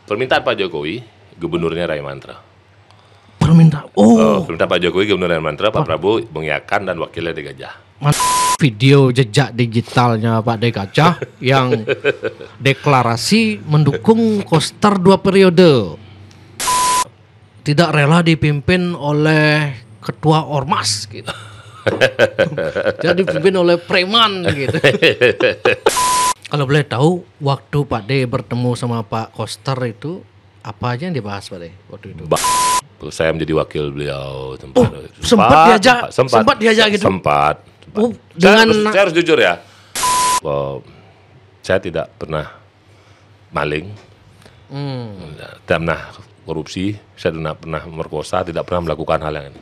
Permintaan Pak Jokowi, gubernurnya Rai Mantra. Permintaan Pak Jokowi, gubernur Rai Mantra, Pak Prabowo mengiyakan dan wakilnya De Gajah. Video jejak digitalnya Pak De Gajah yang deklarasi mendukung Koster 2 periode. Tidak rela dipimpin oleh ketua ormas gitu. Jadi dipimpin oleh preman gitu. Kalau boleh tahu, waktu Pak D bertemu sama Pak Koster itu apa aja yang dibahas Pak D waktu itu? Saya menjadi wakil beliau. Sempat diajak gitu. Sempat. Saya harus jujur ya. Saya tidak pernah maling, tidak pernah korupsi, saya tidak pernah merkosa, tidak pernah melakukan hal yang ini.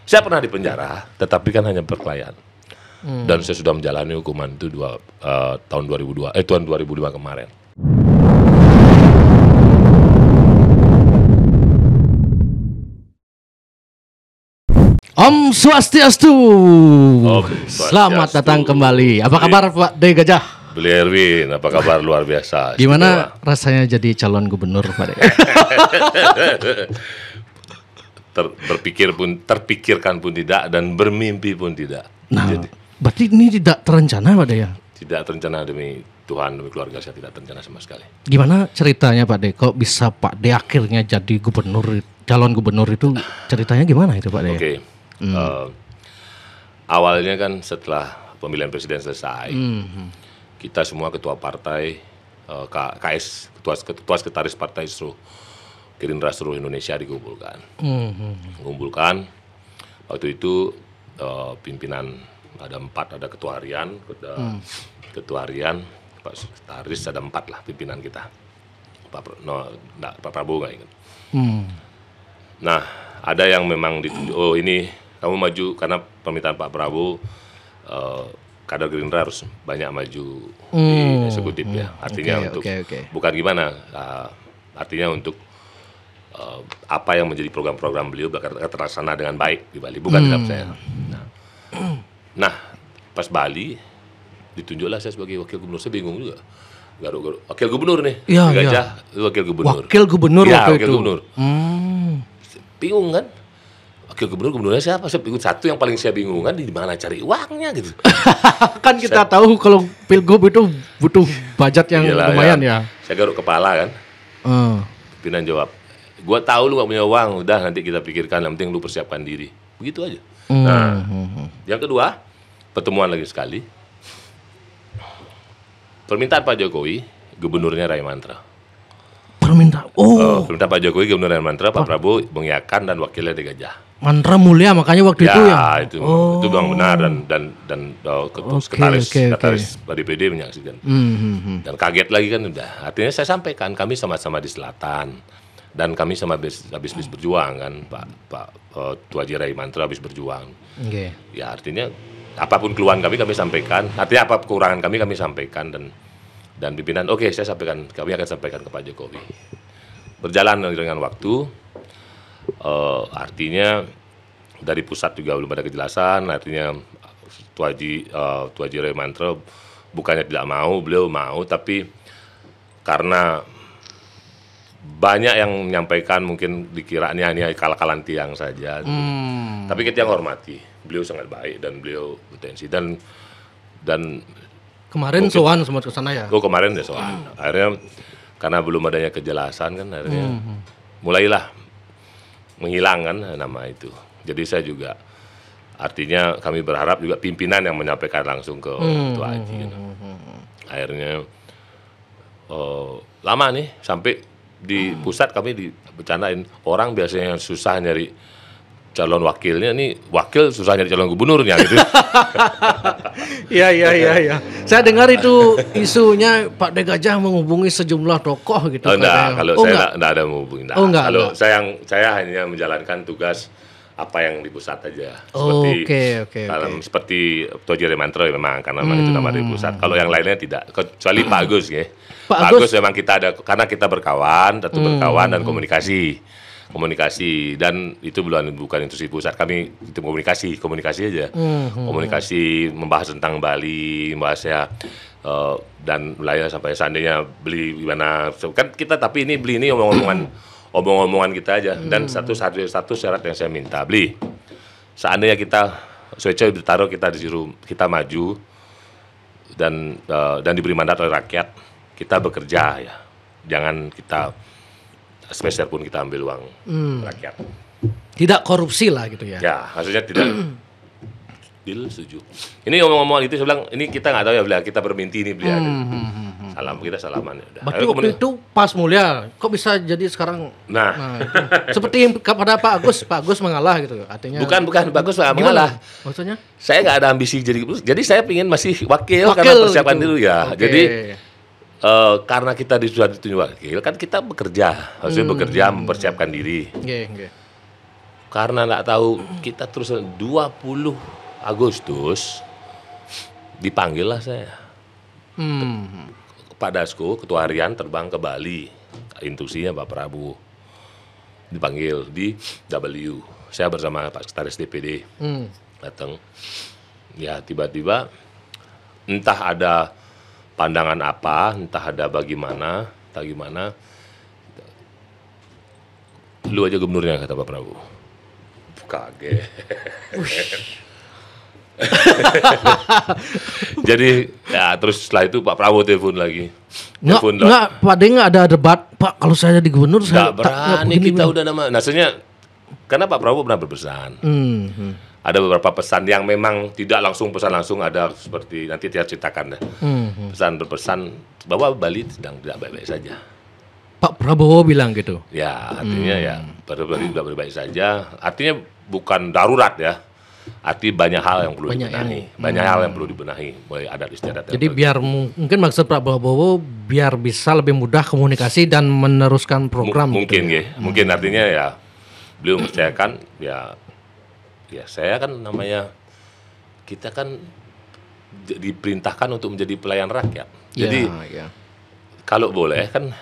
Saya pernah di penjara, tetapi kan hanya perkelahian. Dan saya sudah menjalani hukuman itu tahun 2005 kemarin. Om Swastiastu. Selamat datang kembali. Apa kabar Pak De Gajah? Beli Erwin, apa kabar? Luar biasa. Gimana rasanya jadi calon gubernur Pak De? Terpikirkan pun tidak dan bermimpi pun tidak. Nah, berarti ini tidak terencana Pak De ya? Tidak terencana, demi Tuhan, demi keluarga saya tidak terencana sama sekali. Gimana ceritanya Pak De? Kok bisa Pak De akhirnya jadi gubernur, calon gubernur itu ceritanya gimana itu Pak De? Oke. Awalnya kan setelah pemilihan presiden selesai, kita semua ketua partai, KS, ketua sekretaris partai Gerindra seluruh Indonesia dikumpulkan. Mengumpulkan waktu itu pimpinan ada 4, ada ketua harian, Pak sekretaris ada 4 lah pimpinan kita. Pak Prabowo nggak ingat. Nah, ada yang memang ditunjuk. Oh ini kamu maju karena permintaan Pak Prabowo. Kader Gerindra harus banyak maju di eksekutif ya. Artinya bukan gimana. Artinya untuk apa yang menjadi program-program beliau terlaksana dengan baik di Bali, bukan dalam saya. Nah, pas Bali ditunjuklah saya sebagai wakil gubernur. Saya bingung juga. Garuk-garuk. Wakil gubernur nih. Gajah wakil gubernur. Wakil gubernur ya, waktu wakil itu. Gubernur. Bingung kan? Wakil gubernurnya siapa? Saya bingung. Satu yang paling saya bingung kan di mana cari uangnya gitu. Kan kita tahu kalau pilgub itu butuh budget yang lumayan ya. Saya garuk kepala kan. Pimpinan jawab, gua tahu lu gak punya uang, udah nanti kita pikirkan, yang penting lu persiapkan diri. Begitu aja. Nah, yang kedua, pertemuan lagi sekali. Permintaan Pak Jokowi, gubernurnya Rai Mantra. Permintaan Pak Jokowi, gubernur Rai Mantra, Pak Prabowo mengiyakan dan wakilnya De Gajah. Mantra mulia makanya waktu itu ya. Itu memang benar dan sekretaris DPD menyaksikan. Dan kaget lagi kan udah. Artinya saya sampaikan kami sama-sama di selatan. Dan kami sama habis berjuang kan, Pak Tuaji Rai Mantra habis berjuang. Ya artinya apapun keluhan kami sampaikan. Artinya apa kekurangan kami sampaikan dan pimpinan saya sampaikan, kami akan sampaikan ke Pak Jokowi. Berjalan dengan waktu, artinya dari pusat juga belum ada kejelasan. Artinya Tuaji Rai Mantra bukannya tidak mau, beliau mau, tapi karena banyak yang menyampaikan mungkin dikiranya ini kalah-kalahan tiang saja. Tapi kita yang hormati, beliau sangat baik dan beliau potensi dan kemarin sowan sempat ke sana ya. Kemarin ya sowan. Akhirnya karena belum adanya kejelasan kan akhirnya mulailah menghilang kan nama itu. Jadi saya juga artinya kami berharap juga pimpinan yang menyampaikan langsung ke Ketua Haji. Akhirnya lama nih sampai di pusat kami dibicarain orang biasanya yang susah nyari calon wakilnya, nih wakil susah nyari calon gubernurnya gitu. Iya. Saya dengar itu isunya Pak De Gajah menghubungi sejumlah tokoh gitu. Kalau saya enggak ada menghubungi. Kalau enggak. saya hanya menjalankan tugas apa yang di pusat aja. Seperti Tuaji Rai Mantra memang karena memang itu nama di pusat. Kalau yang lainnya tidak, kecuali Pak Agus ya. Pak Agus memang kita ada karena kita berkawan dan komunikasi dan itu bukan institusi pusat, kami itu komunikasi aja. Komunikasi membahas tentang Bali, membahas ya dan wilayah sampai seandainya beli gimana kan kita, tapi ini beli ini omong-omongan kita aja. Dan satu syarat yang saya minta, beli seandainya kita switcher ditaruh, kita disuruh kita maju dan diberi mandat oleh rakyat, kita bekerja ya, jangan kita sepeser pun kita ambil uang rakyat. Tidak korupsi lah gitu ya. Ya, maksudnya tidak. Deal setuju. Ini ngomong-ngomong itu saya bilang, ini kita nggak tahu ya, beliau kita bermimpi ini beliau. Salam, kita salaman ya udah. Berarti waktu itu pas Mulia, kok bisa jadi sekarang? Nah itu. Seperti kepada Pak Agus mengalah gitu. Artinya bukan bagus Pak mengalah. Maksudnya? Saya nggak ada ambisi jadi saya pingin masih wakil karena persiapan gitu. dulu ya. Okay. Jadi karena kita sudah ditunjuk wakil, kan kita bekerja, maksudnya bekerja mempersiapkan diri. Karena nggak tahu, kita terus 20 Agustus dipanggil lah saya. Pak Dasko, Ketua Harian terbang ke Bali. Instruksinya Pak Prabowo. Dipanggil di W. Saya bersama Pak Sekretaris DPD. Datang. Ya tiba-tiba entah ada pandangan apa, entah ada bagaimana, entah gimana. Lu aja gubernurnya, kata Pak Prabowo. Kaget. Jadi ya terus setelah itu Pak Prabowo telepon lagi. Enggak, Pak De nggak ada debat. Pak, kalau saya jadi gubernur saya nggak berani kita udah nama. Maksudnya karena Pak Prabowo pernah berpesan. Ada beberapa pesan yang memang tidak langsung pesan langsung, ada seperti nanti saya ceritakan deh. Pesan berpesan bahwa Bali sedang tidak baik-baik saja. Pak Prabowo bilang gitu. Ya artinya ya Bali tidak baik-baik saja. Artinya bukan darurat ya. Arti banyak hal yang perlu dibenahi, banyak hal yang perlu dibenahi, mulai adat istiadat. Jadi biar mungkin maksud Pak Prabowo biar bisa lebih mudah komunikasi dan meneruskan program. Mungkin gitu ya. Mungkin artinya ya beliau mempercayakan ya saya kan namanya kita kan diperintahkan untuk menjadi pelayan rakyat. Jadi kalau boleh kan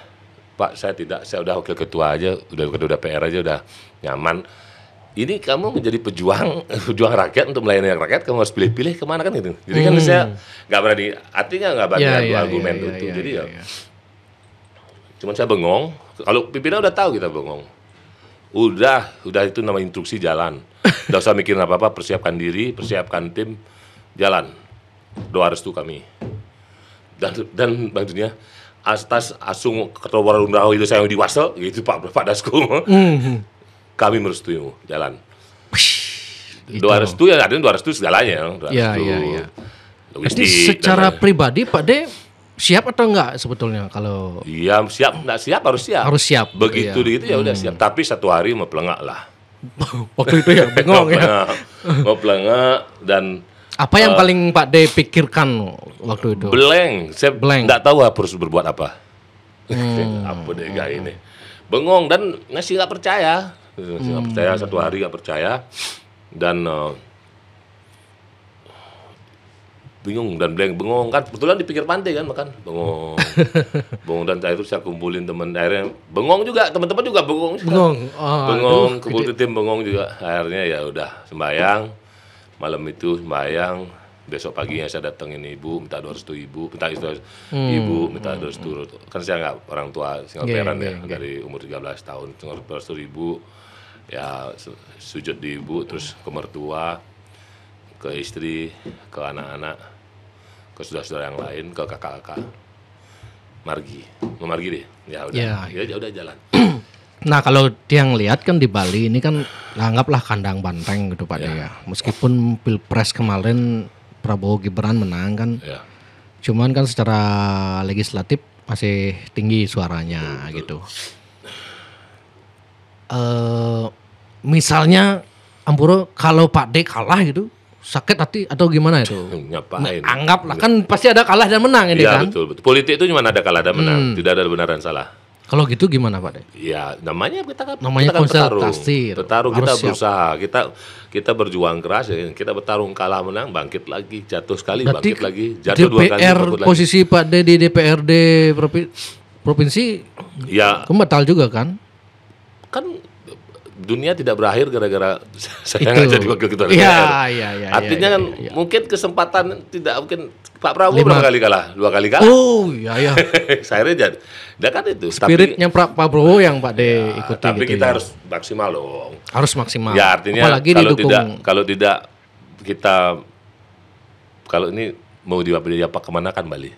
Pak, saya udah wakil ketua aja, udah ketua DPR aja udah nyaman. Ini kamu menjadi pejuang rakyat untuk melayani rakyat, kamu harus pilih-pilih kemana kan gitu. Jadi kan saya nggak berani, artinya nggak berani argumen itu. Jadi cuman saya bengong. Kalau pimpinan udah tahu kita bengong. Udah itu nama instruksi jalan. Nggak usah mikirin apa-apa, persiapkan diri, persiapkan tim, jalan. Doa restu kami. Dan Bang Dunia, atas asung ketua warung itu saya yang diwasel, gitu Pak Dasko. Kami merestuimu, jalan. Doa restu ya, artinya doa restu segalanya. Iya. Logistik. Jadi secara pribadi Pak De siap atau enggak sebetulnya kalau? Iya siap, nggak siap harus siap. Harus siap. Begitu gitu ya udah siap. Tapi satu hari mau pelengak lah. Waktu itu ya bengong ya. Mau pelengak dan. Apa yang paling Pak De pikirkan waktu itu? Blank. Saya nggak tahu harus berbuat apa. Apa deh gak ini. Bengong dan masih nggak percaya. Nggak percaya, satu hari nggak percaya dan bingung dan bengong kan kebetulan di pinggir pantai kan makan bengong dan itu saya kumpulin teman, akhirnya bengong juga, teman-teman juga bengong kumpulin tim bengong juga, akhirnya ya udah sembahyang malam itu, sembahyang besok paginya saya datengin ibu, minta doa restu ibu, minta doa restu, kan saya nggak orang tua single parent dari umur 13 tahun, doa restu ibu. Ya sujud di ibu, terus ke mertua, ke istri, ke anak-anak, ke saudara-saudara yang lain, ke kakak-kakak, margi deh, ya udah jalan. Nah kalau yang lihat kan di Bali ini kan anggaplah kandang banteng gitu Pak De ya. Meskipun pilpres kemarin Prabowo Gibran menang kan, cuman kan secara legislatif masih tinggi suaranya gitu. Misalnya Ampuro kalau Pak De kalah gitu sakit hati atau gimana itu? Ngapain? Nah, anggaplah kan pasti ada kalah dan menang ini kan? Betul. Politik itu cuma ada kalah dan menang, tidak ada benar dan salah. Kalau gitu gimana Pak De? Ya namanya kita kan konsultasi. Bertarung kita berusaha, kita berjuang keras, kita bertarung kalah menang, bangkit lagi, jatuh sekali, berarti bangkit lagi, jatuh dua kali, bangkit lagi. Posisi Pak De di DPRD provinsi ya batal juga kan? Kan dunia tidak berakhir gara-gara saya Itu. nggak jadi wakil ketua Iya, DPR. iya, iya, Artinya iya, kan iya. mungkin kesempatan tidak mungkin Pak Prabowo 5 berapa kali kalah? 2 kali kalah. Oh iya ya. Saya jadi, dia kan itu. Spiritnya Pak Prabowo yang Pak De ikuti. Tapi gitu kita ya. harus maksimal dong. Harus maksimal. Ya artinya Apalagi kalau tidak kita kalau ini mau diapa kemana kan Bali.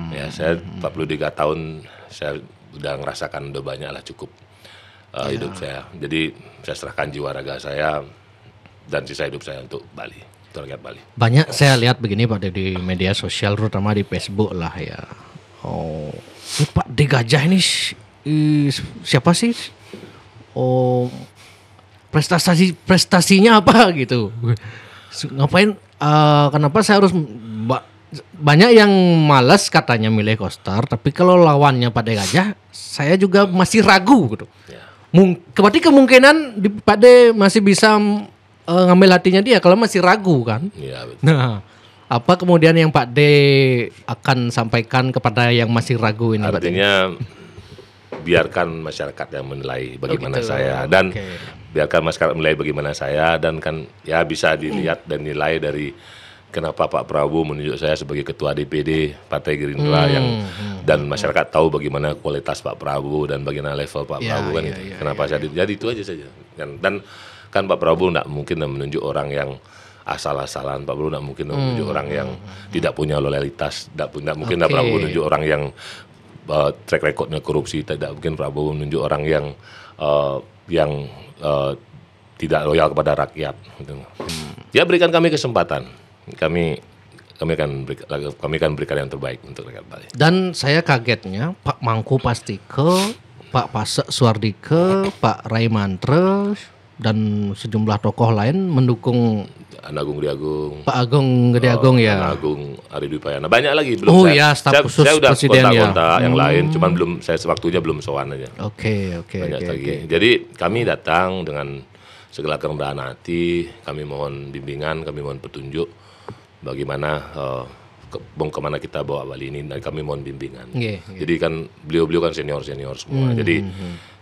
Ya saya 43 tahun saya udah ngerasakan udah banyak lah cukup hidup saya. Jadi saya serahkan jiwa raga saya dan sisa hidup saya untuk Bali, untuk rakyat Bali. Banyak saya lihat begini Pak De di media sosial terutama di Facebook lah ya. Oh, ini Pak De Gajah ini siapa sih? Oh, prestasinya apa gitu? Ngapain? Kenapa saya harus banyak yang malas katanya milih Koster, tapi kalau lawannya Pak De Gajah, saya juga masih ragu gitu. Ya. Berarti kemungkinan Pak De masih bisa ngambil hatinya dia kalau masih ragu kan? Iya betul. Nah, apa kemudian yang Pak D akan sampaikan kepada yang masih ragu ini? Artinya biarkan masyarakat yang menilai bagaimana gitu. saya dan Oke. biarkan masyarakat menilai bagaimana saya dan kan ya bisa dilihat dan nilai dari kenapa Pak Prabowo menunjuk saya sebagai ketua DPD Partai Gerindra dan masyarakat tahu bagaimana kualitas Pak Prabowo dan bagaimana level Pak Ya, Prabowo kan ya, itu. ya, Kenapa saya jadi itu aja saja. Dan kan Pak Prabowo tidak mungkin menunjuk orang yang asal-asalan. Pak Prabowo tidak mungkin menunjuk orang yang tidak punya loyalitas, tidak mungkin Pak Prabowo menunjuk orang yang track recordnya korupsi, tidak mungkin Prabowo menunjuk orang yang tidak loyal kepada rakyat. Gitu. Ya berikan kami kesempatan, kami akan berikan yang terbaik untuk rakyat Bali. Dan saya kagetnya Pak Mangku Pastike, Pak Pasek Suardike, Pak Ray Mantre dan sejumlah tokoh lain mendukung Agung Gede Agung, Pak Agung Gede Agung ya. Agung Ari Dwi Payana, banyak lagi belum. Oh saya, ya, staf khusus saya udah presiden ya. kontak-kontak yang lain, cuman belum saya sewaktunya belum sowan aja. Oke. Banyak lagi. Jadi kami datang dengan segala kerendahan hati, kami mohon bimbingan, kami mohon petunjuk bagaimana kemana kita bawa Bali ini, dan kami mohon bimbingan. Jadi kan beliau-beliau kan senior semua. Jadi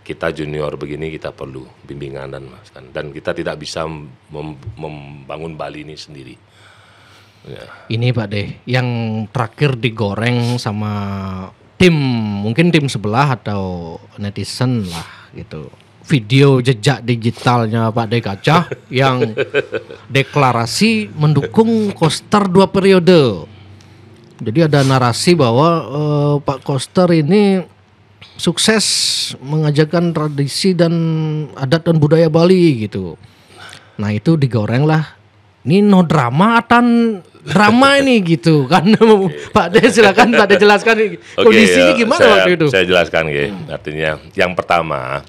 kita junior begini kita perlu bimbingan dan masukan. Dan kita tidak bisa membangun Bali ini sendiri. Ya. Ini Pak De, yang terakhir digoreng sama mungkin tim sebelah atau netizen lah gitu. Video jejak digitalnya Pak De Gajah yang deklarasi mendukung Koster 2 periode. Jadi ada narasi bahwa Pak Koster ini sukses mengajarkan tradisi dan adat dan budaya Bali gitu. Nah itu digoreng lah. Ini no drama atau drama ini gitu kan. Pak De silakan Pak De jelaskan kondisinya gimana waktu itu. Saya jelaskan ya. Artinya yang pertama,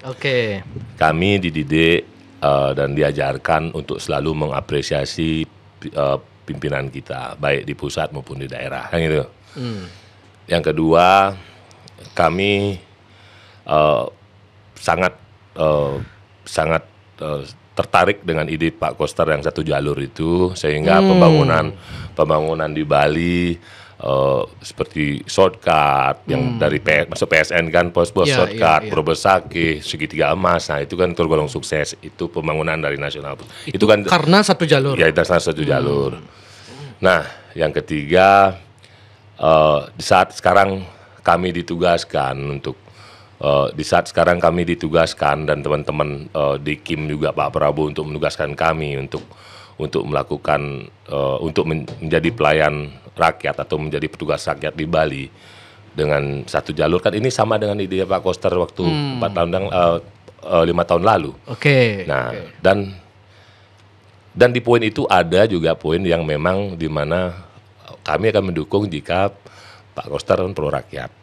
kami dididik dan diajarkan untuk selalu mengapresiasi pimpinan kita baik di pusat maupun di daerah kan gitu. Yang kedua, kami sangat tertarik dengan ide Pak Koster yang satu jalur itu, sehingga pembangunan di Bali seperti shortcut yang dari masuk PSN kan, pos shortcut, Probesake, segitiga emas, nah itu kan tergolong sukses. Itu pembangunan dari nasional. Itu kan karena satu jalur. Ya, itu satu jalur. Nah, yang ketiga, di saat sekarang kami ditugaskan dan teman-teman di Kim juga Pak Prabowo untuk menugaskan kami untuk melakukan untuk menjadi pelayan rakyat atau menjadi petugas rakyat di Bali dengan satu jalur, kan ini sama dengan ide Pak Koster waktu 5 tahun lalu. Nah, dan di poin itu ada juga poin yang memang di mana kami akan mendukung jika Pak Koster pro rakyat.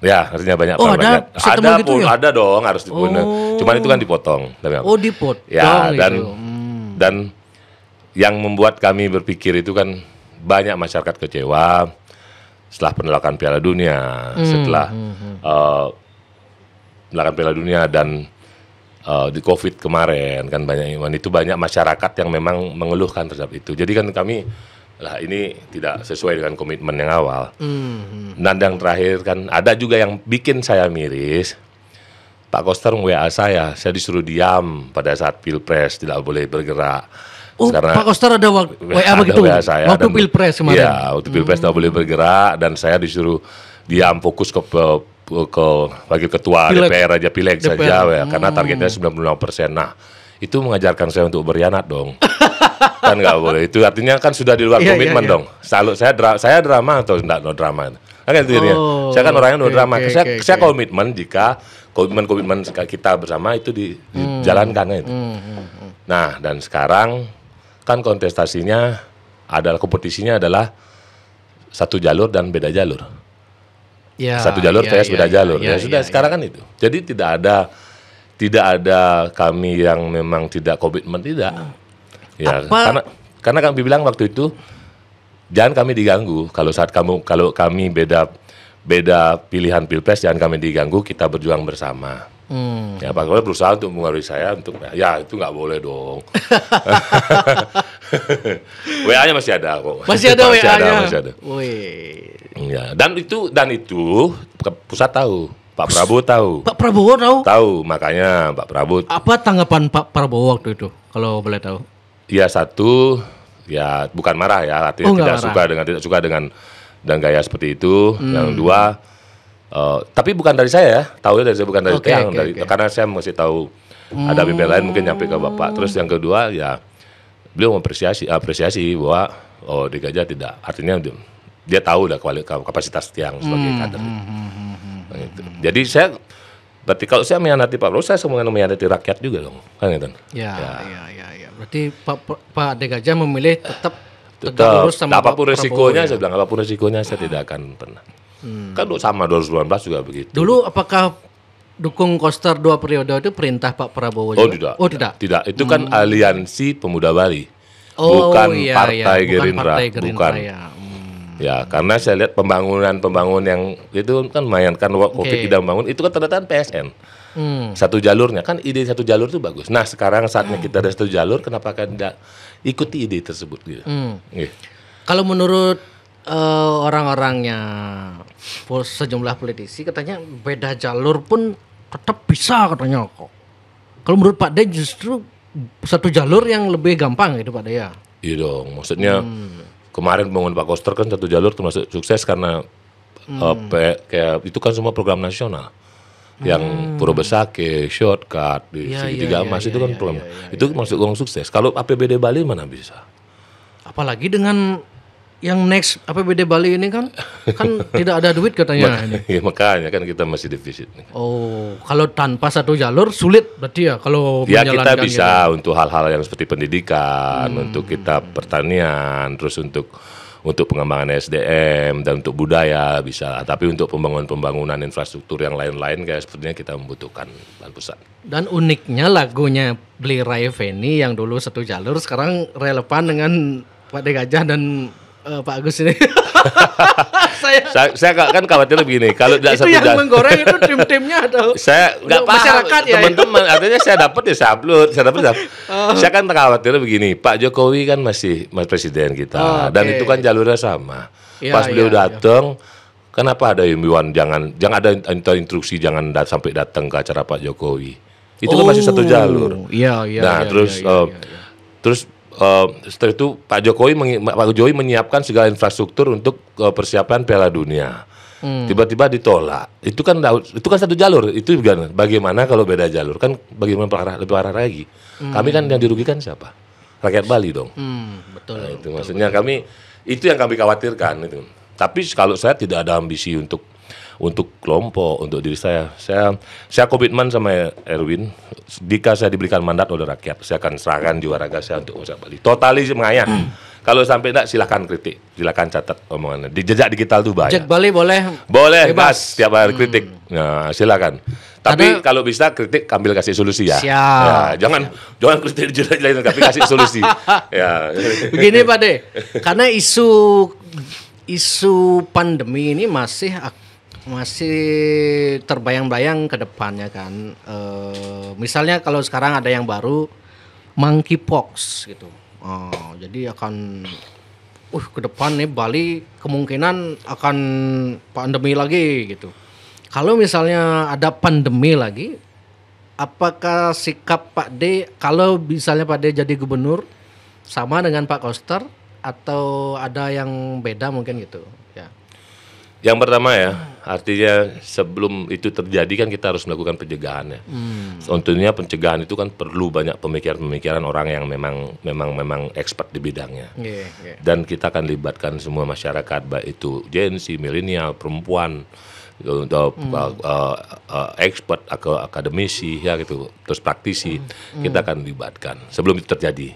Ya, artinya banyak rakyat. Ada gitu ya? Ada dong, harus dipunya. Cuman itu kan dipotong. Dipotong. Ya, gitu. Dan yang membuat kami berpikir itu kan banyak masyarakat kecewa setelah penolakan Piala Dunia, setelah penolakan Piala Dunia dan di COVID kemarin kan banyak masyarakat yang memang mengeluhkan terhadap itu. Jadi kan kami ini tidak sesuai dengan komitmen yang awal. Dan yang terakhir kan ada juga yang bikin saya miris. Pak Koster WA saya disuruh diam pada saat Pilpres, tidak boleh bergerak. Oh, Pak Koster ada WA begitu WA saya, waktu Pilpres kemarin. Iya, waktu Pilpres tidak boleh bergerak dan saya disuruh diam, fokus ke wakil ketua DPR aja, Pileg saja ya, karena targetnya 96%. Nah, itu mengajarkan saya untuk berkhianat dong. Kan nggak boleh. Itu artinya kan sudah di luar komitmen dong. Selalu saya drama atau enggak no drama. Kan itu saya kan orangnya no drama. Saya komitmen jika komitmen kita bersama itu dijalankan itu. Nah, dan sekarang kan kontestasinya kompetisinya adalah satu jalur dan beda jalur. Ya, satu jalur PS beda jalur. Ya sudah sekarang kan itu. Jadi tidak ada kami yang memang tidak komitmen, tidak. Ya, karena kami bilang waktu itu jangan kami diganggu. Kalau kami beda pilihan Pilpres, jangan kami diganggu, kita berjuang bersama. Ya Pak Koster berusaha untuk mengaruhi saya untuk ya itu nggak boleh dong. WA-nya masih ada kok. Masih ada WA-nya. Masih ada. Ya, dan itu pusat tahu. Pak Prabowo tahu. Pak Prabowo tahu? Tahu, makanya Pak Prabowo. Apa tanggapan Pak Prabowo waktu itu, kalau boleh tahu? Ya satu, ya bukan marah ya, artinya tidak suka dengan gaya seperti itu. Yang dua, tapi bukan dari saya ya, tahu dari saya bukan dari Tiang, karena saya masih tahu ada pimpinan lain mungkin nyampe ke Bapak. Terus yang kedua ya, beliau apresiasi bahwa di Gajah tidak, artinya dia tahu lah kapasitas Tiang sebagai kader. Gitu. Jadi berarti kalau saya mengkhianati Pak Prabowo, saya semua mengkhianati rakyat juga dong, kan gitu. Ya. Berarti Pak De Gajah memilih tetap lurus sama apapun Pak resikonya, Prabowo, saya bilang apapun resikonya saya tidak akan pernah. Kan sama 2019 juga begitu. Dulu apakah dukung Koster 2 periode itu perintah Pak Prabowo juga? Tidak. Itu kan Aliansi Pemuda Bali, bukan Partai Gerindra, bukan. Ya, karena saya lihat pembangunan yang itu kan lumayan kan waktu kita bangun itu kan ternyata PSN. Satu jalurnya kan, ide satu jalur itu bagus. Nah, sekarang saatnya kita ada satu jalur, kenapa kan tidak ikuti ide tersebut gitu. Kalau menurut orang-orangnya sejumlah politisi katanya beda jalur pun tetap bisa katanya kok. Kalau menurut Pak De justru satu jalur yang lebih gampang gitu Pak De ya. Iya dong, maksudnya kemarin pembangunan Pak Koster kan satu jalur termasuk sukses karena kayak itu kan semua program nasional. Yang Puro Besake, shortcut di segitiga emas itu kan program. Itu masuk uang sukses. Kalau APBD Bali mana bisa? Apalagi dengan yang next APBD Bali ini kan tidak ada duit katanya. Makanya kan kita masih defisit. Oh, kalau tanpa satu jalur sulit berarti ya kalau kita bisa gitu. Untuk hal-hal yang seperti pendidikan, untuk kita pertanian, terus untuk pengembangan SDM dan untuk budaya bisa. Tapi untuk pembangunan infrastruktur yang lain-lain kayak sepertinya kita membutuhkan bantuan pusat. Dan uniknya lagunya Beli Rai Feni yang dulu satu jalur sekarang relevan dengan Pak De Gajah dan Pak Agus ini. saya kan khawatir begini, kalau tidak satu jalur. Itu yang menggoreng itu tim-timnya atau saya nggak paham masyarakat ya. Teman-teman, artinya saya dapat ya saya upload, saya kan khawatir begini, Pak Jokowi kan masih presiden kita, dan itu kan jalurnya sama. Pas beliau datang, kenapa ada himbauan jangan ada instruksi jangan sampai datang ke acara Pak Jokowi. Itu kan masih satu jalur. Terus setelah itu Pak Jokowi menyiapkan segala infrastruktur untuk persiapan Piala Dunia. Tiba-tiba ditolak. Itu kan satu jalur. Itu bagaimana kalau beda jalur? Kan bagaimana lebih parah lagi. Kami kan yang dirugikan siapa? Rakyat Bali dong. Betul. Nah, itu maksudnya itu yang kami khawatirkan itu. Tapi kalau saya tidak ada ambisi untuk kelompok, untuk diri saya. Saya komitmen sama Erwin. Jika saya diberikan mandat oleh rakyat, saya akan serahkan jiwa raga saya untuk masyarakat Bali. Totalis mengayah. Kalau sampai enggak silakan kritik, silakan catat omongannya. Di jejak digital itu bahaya. Jejak Bali boleh bebas setiap hari kritik. Nah, silakan. Tapi kalau bisa kritik ambil kasih solusi ya. Siap. Ya, jangan kritik jelek-jelek tapi kasih solusi. Ya. Begini Pak De, karena isu pandemi ini masih terbayang-bayang ke depannya kan. Misalnya kalau sekarang ada yang baru monkeypox gitu. Jadi akan ke depan nih Bali kemungkinan akan pandemi lagi gitu. Kalau misalnya ada pandemi lagi, apakah sikap Pak D kalau misalnya Pak D jadi gubernur sama dengan Pak Koster atau ada yang beda mungkin gitu ya? Yang pertama ya, artinya sebelum itu terjadi kan kita harus melakukan pencegahan ya. Tentunya pencegahan itu kan perlu banyak pemikiran-pemikiran orang yang memang expert di bidangnya. Dan kita akan libatkan semua masyarakat, baik itu Gen Z, milenial, perempuan, untuk expert, akademisi ya gitu, terus praktisi, kita akan libatkan sebelum itu terjadi.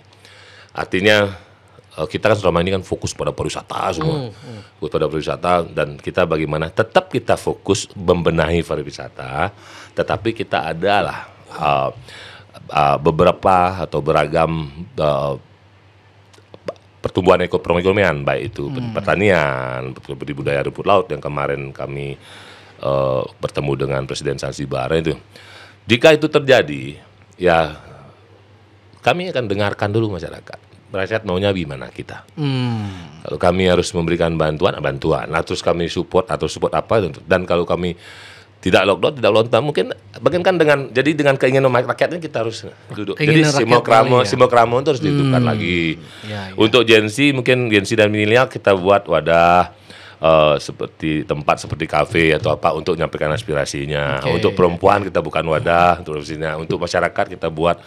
Artinya kita kan selama ini kan fokus pada pariwisata semua, fokus pada pariwisata, dan kita bagaimana tetap kita fokus membenahi pariwisata, tetapi kita adalah beberapa atau beragam pertumbuhan perekonomian, baik itu pertanian, budidaya rumput laut yang kemarin kami bertemu dengan Presiden Zanzibar itu. Jika itu terjadi, ya kami akan dengarkan dulu masyarakat. Rakyat maunya gimana kita. Kalau kami harus memberikan bantuan. Nah, terus kami support apa. Dan kalau kami tidak lockdown, mungkin bagian kan dengan keinginan rakyatnya kita harus duduk. Jadi simokramo itu harus dihidupkan lagi. Untuk Gen Z, mungkin Gen Z dan milenial kita buat wadah seperti tempat seperti kafe atau apa untuk menyampaikan aspirasinya. Untuk perempuan kita bukan wadah, untuk masyarakat kita buat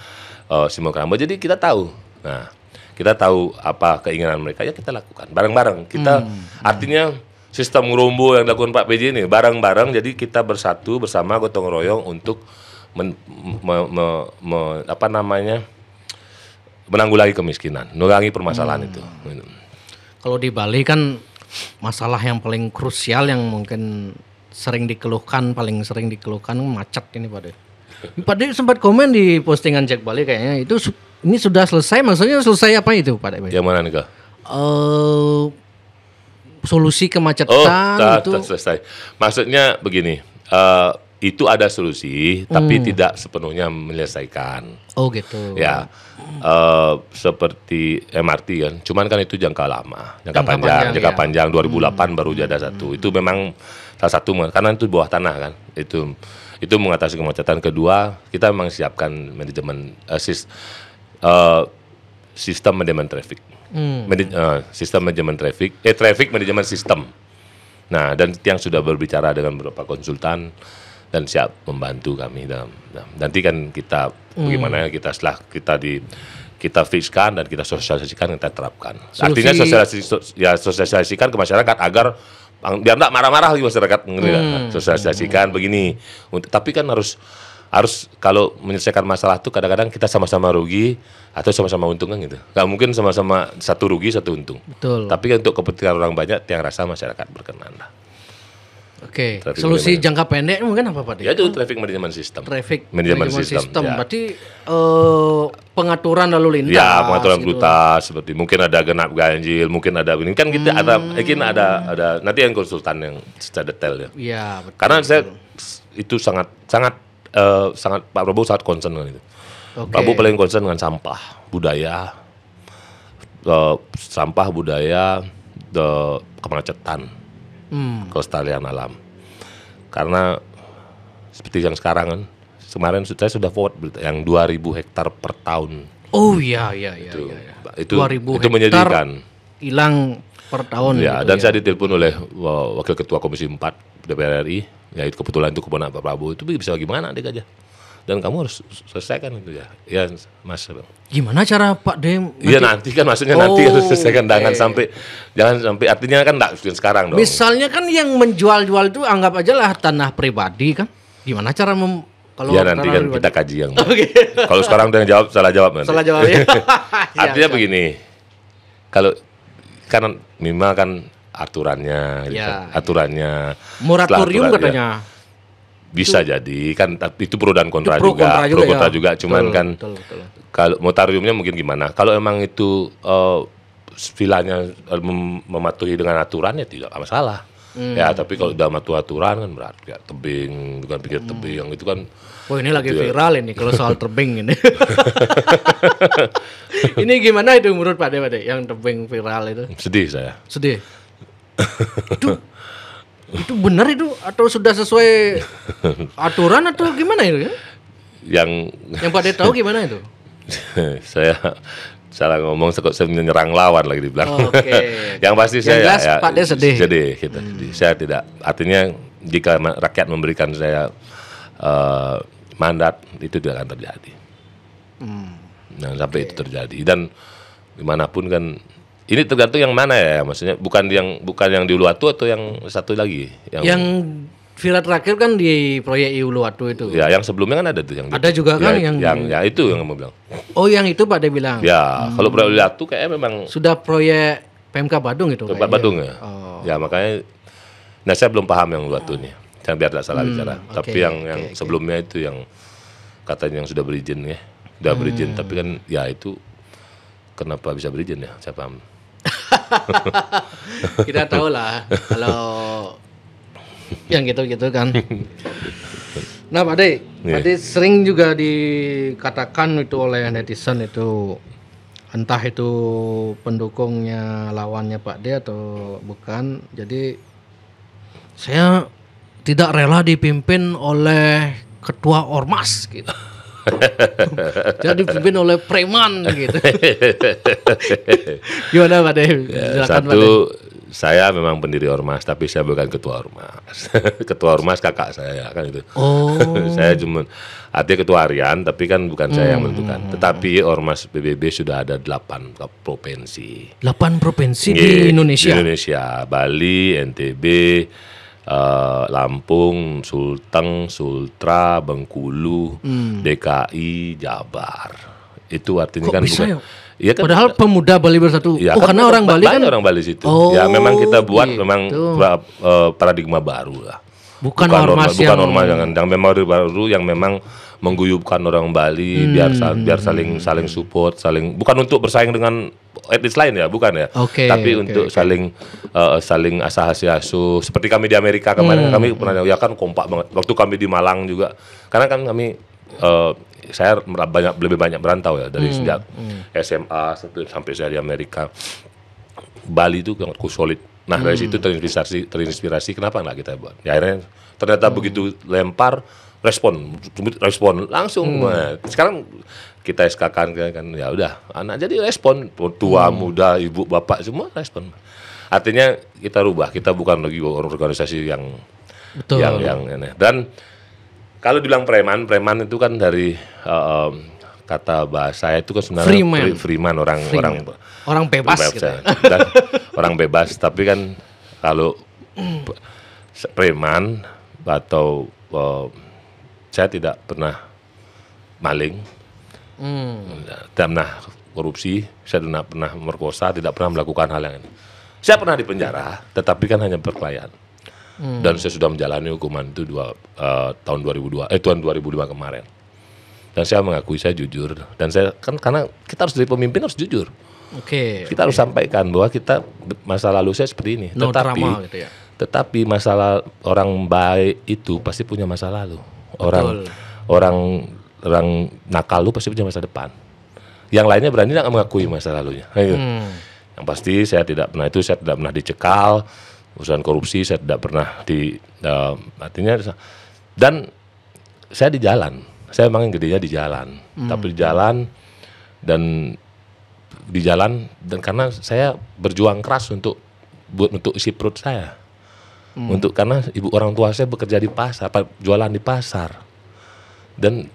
simokramo. Jadi kita tahu. Nah, kita tahu apa keinginan mereka, ya kita lakukan bareng-bareng. Kita artinya sistem ngerumbu yang dilakukan Pak PJ ini bareng-bareng. Jadi kita bersatu bersama gotong royong untuk menanggulangi kemiskinan, mengurangi permasalahan itu. Kalau di Bali kan masalah yang paling krusial yang mungkin paling sering dikeluhkan macet ini Pak D. Pak D sempat komen di postingan Jack Bali kayaknya itu ini sudah selesai, maksudnya selesai apa itu Pak D? Yang mana nih Kak? Solusi kemacetan itu selesai. Maksudnya begini, itu ada solusi tapi tidak sepenuhnya menyelesaikan. Oh gitu. Ya, seperti MRT kan, cuman kan itu jangka lama, jangka panjang 2008 baru ada satu. Itu memang salah satu karena itu bawah tanah kan. Itu mengatasi kemacetan. Kedua, kita memang siapkan manajemen sistem manajemen traffic. Sistem manajemen traffic manajemen sistem. Nah, dan yang sudah berbicara dengan beberapa konsultan dan siap membantu kami dalam. Nanti kan kita bagaimana setelah kita fixkan dan kita sosialisasikan, kita terapkan. Artinya sosialisasikan ke masyarakat agar biar enggak marah-marah lagi masyarakat. Sosialisasikan begini. Tapi kan harus kalau menyelesaikan masalah itu kadang-kadang kita sama-sama rugi atau sama-sama untung kan gitu. Gak mungkin sama-sama satu rugi satu untung. Betul. Tapi kan untuk kepentingan orang banyak yang rasa masyarakat berkenan lah. Oke. Solusi jangka pendek mungkin apa Pak? Ya itu traffic management system. Traffic management system. Ya. Berarti pengaturan lalu lintas. Ya, pengaturan lalu lintas seperti mungkin ada genap ganjil, mungkin ada ini kan kita ada nanti yang konsultan yang secara detail ya. Iya, betul. Karena itu sangat Pak Prabowo sangat concern dengan itu. Pak Prabowo paling concern dengan sampah budaya, kemacetan, kelestarian alam. Karena seperti yang sekarang kan, kemarin saya sudah forward berita yang 2.000 hektar per tahun. Oh iya. Itu menyedihkan. Hilang per tahun. Ya, gitu, dan saya ditelepon oleh Wakil Ketua Komisi 4 DPR RI, ya itu kebetulan itu keponakan Pak Prabowo, itu bisa gimana adik aja. Dan kamu harus selesaikan itu ya. Ya, Mas. Gimana cara Pak D? Iya nanti kan maksudnya nanti harus selesaikan, jangan sampai artinya kan enggak sekarang dong. Misalnya kan yang menjual-jual itu anggap aja lah tanah pribadi kan. Gimana cara kalau ya nanti kan pribadi kita kaji yang. Kalau sekarang udah jawab salah jawab nanti. Salah jawab ya. Artinya begini. Kalau kan minimal kan aturannya moratorium katanya. Bisa jadi kan, tapi itu pro dan kontra juga. Cuman betul, kan betul. Kalau moratoriumnya mungkin gimana? Kalau emang itu vilanya mematuhi dengan aturan ya tidak masalah. Ya tapi kalau udah mematuhi aturan kan berat kayak tebing, bukan pinggir tebing yang itu kan. Oh ini lagi viral ini kalau soal tebing ini. Ini gimana itu menurut Pak De yang tebing viral itu? Sedih saya. Sedih. Itu benar itu atau sudah sesuai aturan atau gimana itu? yang Pak De tahu gimana itu? saya salah ngomong saya menyerang lawan lagi dibilang. Oke. Yang pasti Yang saya jelas Pak De sedih. Sedih gitu. Saya tidak, artinya jika rakyat memberikan saya mandat itu tidak akan terjadi. Nah, sampai itu terjadi, dan dimanapun kan ini tergantung yang mana ya, maksudnya bukan yang di Uluwatu atau yang satu lagi Yang viral terakhir kan di proyek Uluwatu itu. ya, yang sebelumnya kan ada tuh yang Ada juga kan yang ya itu yang mau bilang. Oh, yang itu Pak De bilang. Ya, kalau proyek Uluwatu kayaknya memang Sudah proyek PMK Badung itu tempat kayaknya. Badung ya. Oh. Ya makanya, nah saya belum paham yang Uluwatu nih. Saya biar tidak salah bicara. Tapi yang sebelumnya itu yang katanya yang sudah berizin ya, sudah berizin. Tapi kan ya itu kenapa bisa berizin ya? Saya paham. Kita tahu lah kalau yang gitu-gitu kan. Nah Pak De, Pak De sering juga dikatakan itu oleh netizen itu, entah itu pendukungnya lawannya Pak De atau bukan. Jadi saya tidak rela dipimpin oleh ketua ormas gitu. Jadi dipimpin oleh preman gitu. Gimana Pak De? Ya, Silakan, Pak De. satu, saya memang pendiri ormas, tapi saya bukan ketua ormas. Ketua ormas kakak saya kan itu. Oh. Saya cuma artinya ketua harian, tapi kan bukan saya yang menentukan. Tetapi ormas PBB sudah ada 8 provinsi. 8 provinsi di Indonesia. Di Indonesia, Bali, NTB, Lampung, Sulteng, Sultra, Bengkulu, DKI, Jabar. Itu artinya Kok kan bisa bukan. ya? Iya kan, Padahal pemuda Bali Bersatu. ya, oh, kan karena orang Bali kan banyak orang Bali situ. Oh, ya memang kita buat gitu. memang paradigma baru lah. Bukan ormas yang memang baru yang memang mengguyupkan orang Bali biar saling support, bukan untuk bersaing dengan etnis lain ya, bukan ya. Tapi untuk saling asah-asuh seperti kami di Amerika kemarin. Kami pernah ya kan kompak banget. Waktu kami di Malang juga. Karena kan kami saya lebih banyak merantau ya dari sejak SMA sampai saya di Amerika. Bali itu sangat solid. Nah dari situ terinspirasi kenapa nggak kita buat? Ya akhirnya ternyata begitu lempar respon langsung. Nah, sekarang kita SK-kan kan ya udah anak jadi respon, tua muda ibu bapak semua respon. Artinya kita rubah, kita bukan lagi organisasi yang aneh. Dan kalau bilang preman itu kan dari kata bahasa itu kan sebenarnya freeman, orang bebas gitu. Dan orang bebas, tapi kan kalau preman atau saya tidak pernah maling, tidak pernah korupsi, saya tidak pernah merkosa, tidak pernah melakukan hal yang ini. Saya pernah di penjara, tetapi kan hanya perkelahian. Dan saya sudah menjalani hukuman itu tahun 2005 kemarin. Dan saya mengakui saya jujur, dan saya kan karena kita harus jadi pemimpin harus jujur. Kita harus sampaikan bahwa kita masa lalu saya seperti ini. Tetapi masalah orang baik itu pasti punya masa lalu. Orang nakal lu pasti punya masa depan. Yang lainnya berani nggak mengakui masa lalunya. Yang pasti saya tidak pernah dicekal, urusan korupsi saya tidak pernah artinya, dan saya di jalan. Saya memang yang gedenya di jalan, tapi di jalan dan karena saya berjuang keras untuk isi perut saya, karena ibu orang tua saya bekerja di pasar, jualan di pasar, dan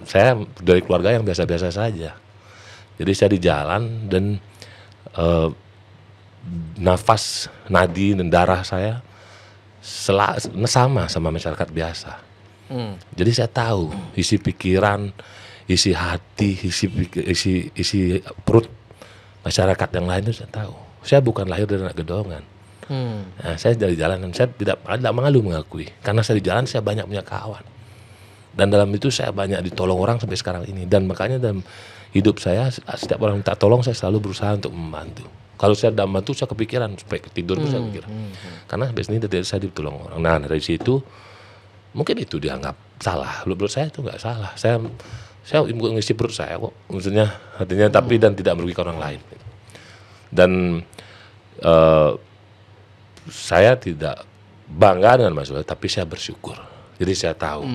saya dari keluarga yang biasa-biasa saja, jadi saya di jalan dan nafas, nadi dan darah saya sama masyarakat biasa. Jadi saya tahu isi pikiran, isi hati, isi perut masyarakat yang lain itu saya tahu. Saya bukan lahir dari anak gedongan. Nah, saya dari jalan dan saya tidak malu mengakui. Karena saya di jalan saya banyak punya kawan. Dan dalam itu saya banyak ditolong orang sampai sekarang ini. Dan makanya dalam hidup saya setiap orang minta tolong saya selalu berusaha untuk membantu. Kalau saya tidak membantu saya kepikiran supaya tidur pun saya pikir. Karena biasanya dari saya ditolong orang. Nah dari situ mungkin itu dianggap salah. Menurut saya itu nggak salah. Saya mengisi perut saya kok. Maksudnya artinya tapi dan tidak merugikan orang lain. Dan saya tidak bangga dengan masalah, tapi saya bersyukur. Jadi saya tahu.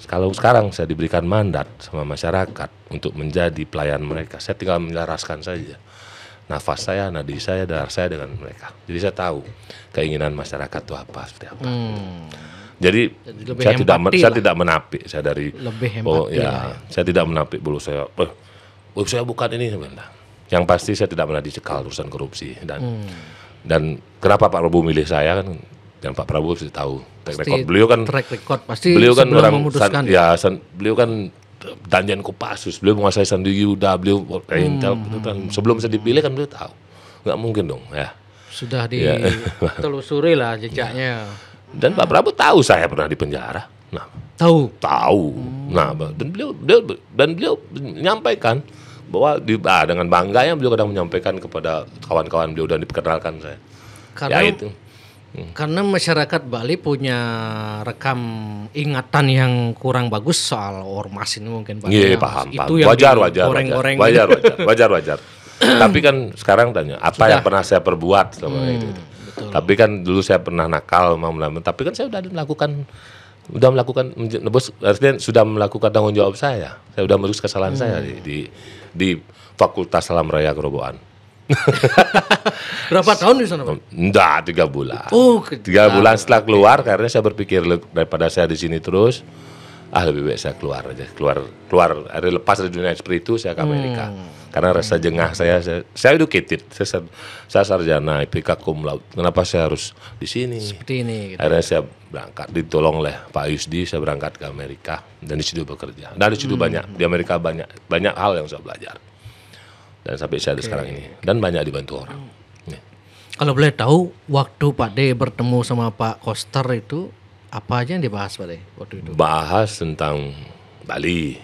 Kalau sekarang saya diberikan mandat sama masyarakat untuk menjadi pelayan mereka, saya tinggal menyelaraskan saja nafas saya, nadi saya, darah saya dengan mereka. Jadi saya tahu keinginan masyarakat itu apa, seperti apa. Jadi saya tidak menapik saya dari saya tidak menapik dulu saya bukan ini sebenarnya. Yang pasti saya tidak pernah dicekal urusan korupsi dan kenapa Pak Prabowo milih saya kan, dan Pak Prabowo pasti tahu track record beliau kan, beliau kan orang beliau kan Danjen Kopassus, beliau menguasai Sandi Yuda, beliau Intel sebelum saya dipilih kan beliau tahu, nggak mungkin dong ya. Sudah ditelusuri lah jejaknya. Dan Pak Prabowo tahu saya pernah di penjara. Nah, tahu. Nah, dan beliau menyampaikan bahwa dengan bangganya beliau kadang menyampaikan kepada kawan-kawan beliau dan diperkenalkan saya. Karena masyarakat Bali punya rekam ingatan yang kurang bagus soal ormas ini mungkin Pak. Iya, paham. Wajar. Tapi kan sekarang tanya, apa yang pernah saya perbuat selama itu? Betul. Tapi kan dulu saya pernah nakal, tapi kan saya sudah melakukan tanggung jawab saya. Saya sudah merus kesalahan saya di Fakultas Alam Raya Gerobokan. Berapa tahun di sana, Pak? Enggak, 3 bulan. 3 bulan setelah keluar, karena saya berpikir daripada saya di sini terus, lebih baik saya keluar aja. Keluar, lepas dari dunia seperti itu, saya ke Amerika. Karena rasa jengah saya educated, saya sarjana IPK cum laude. Kenapa saya harus di sini? Seperti ini. Gitu. Akhirnya saya berangkat, ditolong oleh Pak Yusdi, saya berangkat ke Amerika dan di situ bekerja. Dan di situ di Amerika banyak hal yang saya belajar. Dan sampai saya sekarang ini, dan banyak dibantu orang. Kalau boleh tahu, waktu Pak D bertemu sama Pak Koster itu apa aja yang dibahas Pak D waktu itu? Bahas tentang Bali.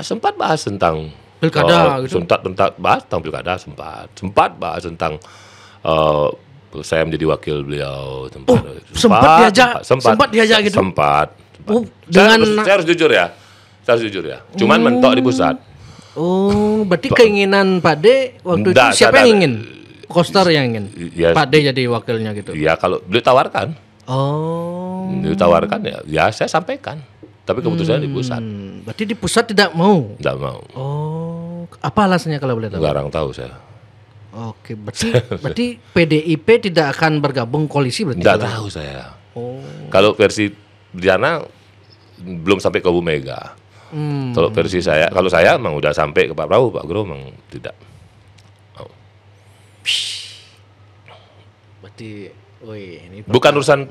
Sempat bahas tentang pilkada gitu. Sempat bahas tentang pilkada, sempat bahas tentang saya menjadi wakil beliau. Sempat diajak gitu. Sempat. Saya harus jujur ya. Cuman mentok di pusat. Berarti keinginan Pak D waktu itu siapa yang ingin? Koster yang ingin? Ya, Pak D jadi wakilnya gitu? Ya kalau beliau tawarkan. Beliau tawarkan ya saya sampaikan. Tapi keputusannya di pusat. Berarti di pusat tidak mau? Tidak mau. Apa alasannya kalau boleh tahu? Nggak tahu saya. Oke, berarti PDIP tidak akan bergabung koalisi berarti? Tidak tahu saya. Kalau versi Diana belum sampai ke Bu Mega. Kalau versi saya, kalau saya emang udah sampai ke Pak Prabowo, Pak Gro emang tidak. Berarti, ini bukan urusan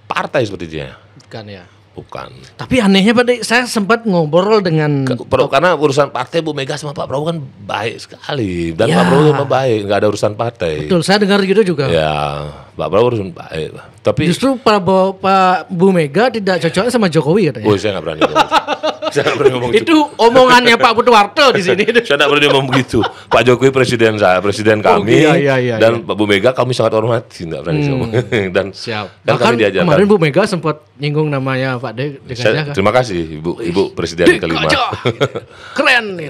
partai sepertinya. Bukan ya. Bukan. Tapi anehnya Pak D, saya sempat ngobrol dengan karena urusan partai Bu Mega sama Pak Prabowo kan baik sekali dan Pak Prabowo memang baik, nggak ada urusan partai. Betul, saya dengar gitu juga. Ya, Pak Prabowo urusan baik. Tapi justru Pak Bu Mega tidak cocoknya sama Jokowi katanya. Saya nggak berani ngomong. Saya nggak berani ngomong itu omongannya Pak Butuwarto di sini. Saya nggak berani ngomong begitu. Pak Jokowi presiden kami, dan Pak Bu Mega kami sangat hormati, nggak berani ngomong. Dan siap. Dan bahkan kemarin Bu Mega sempat nyinggung namanya Pak D. Terima kasih Ibu Presiden kelima. Keren nih.